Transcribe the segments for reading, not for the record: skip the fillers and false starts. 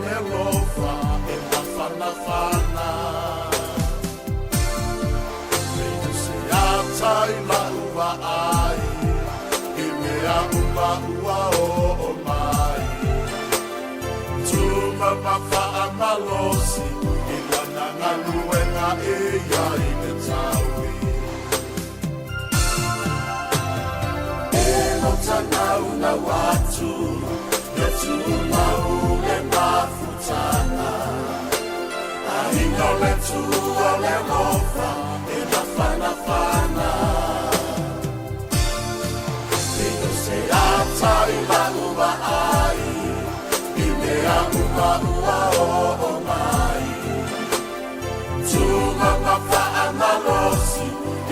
le lofa e mafana fana. Reino se atai la ua ai, e mea uma ua o mai. Tuma mawha malosi, i lana ngā luenga e iai me taui. Tanau na watu ya tumau le mafutana ahinga le tua le lofa e na fana fana Ino se atai la ua ai I mea ua ua o mai Tuma mawha malosi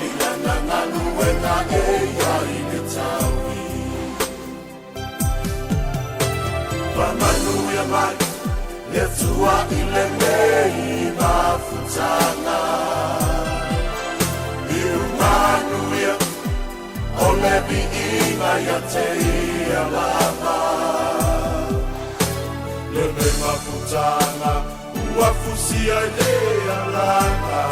I lana ngā luenga e iai ne tau Manuia mai, le tua I le mei mafutana I manuia, o le biina ia te ia lava Le mei mafutana, ua fusia I le alanga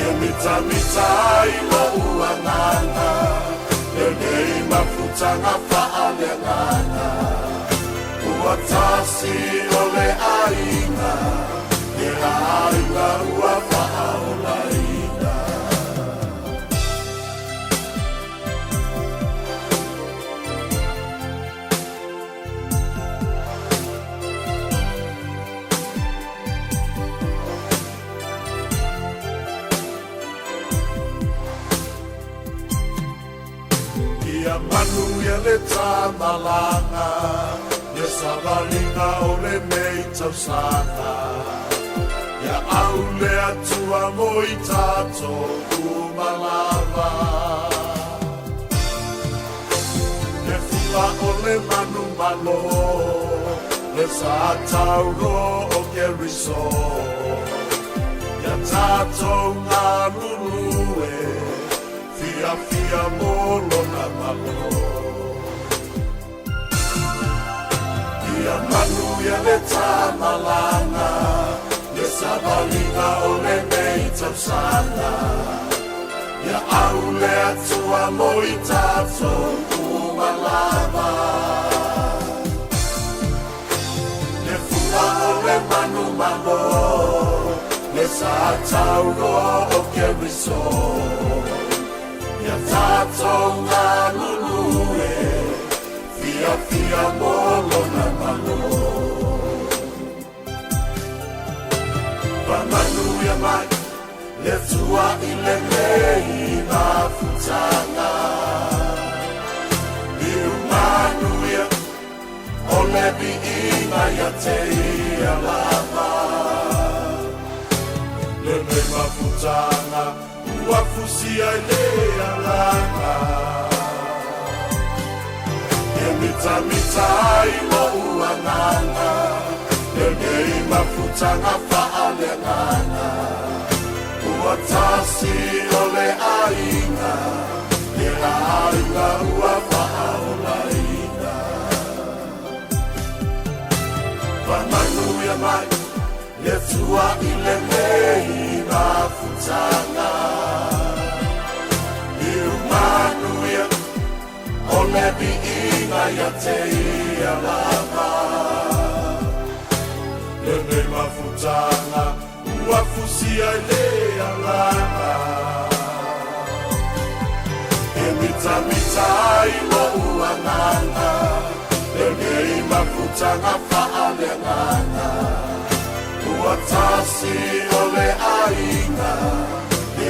E mita mita I lo ua nana Le mei mafutana whaale ngana Ua tasi o le aina E aina ua whaola ina Ia manuia le tamalanga Ia savalinga o le mei tausanga Ia au le atua mo I tato umalava Le fula o le manu malo Le sa tauro o Keriso Ia tato ngā lulue Fia fia molo na malo Ia manuia le tamalanga Le savalinga o le mei tausana Ia au le atua mo I tato umalava Le fua o le manu malo Le sa tauro o Keriso Ia tātou ngā lulue, fia fia molo na malo. Pamanuia mai, le tua I le mei mafutana. I umanuia, o le biina ia te ia lava. Le mei mafutana, Ua fusia I le alanga E mita mita I lo ua nana E mei mafutanga whaale ngana Ua tasi o le aina E aina ua whaola ina Pamanuia mai Le tua I le mei mafutanga Manuia, o le biina ia te ia lava Le mei mafutanga, ua fusia I le alanga E mita mita I lo ua nana Le mei mafutanga whaale ngana Ua tasi o le aina E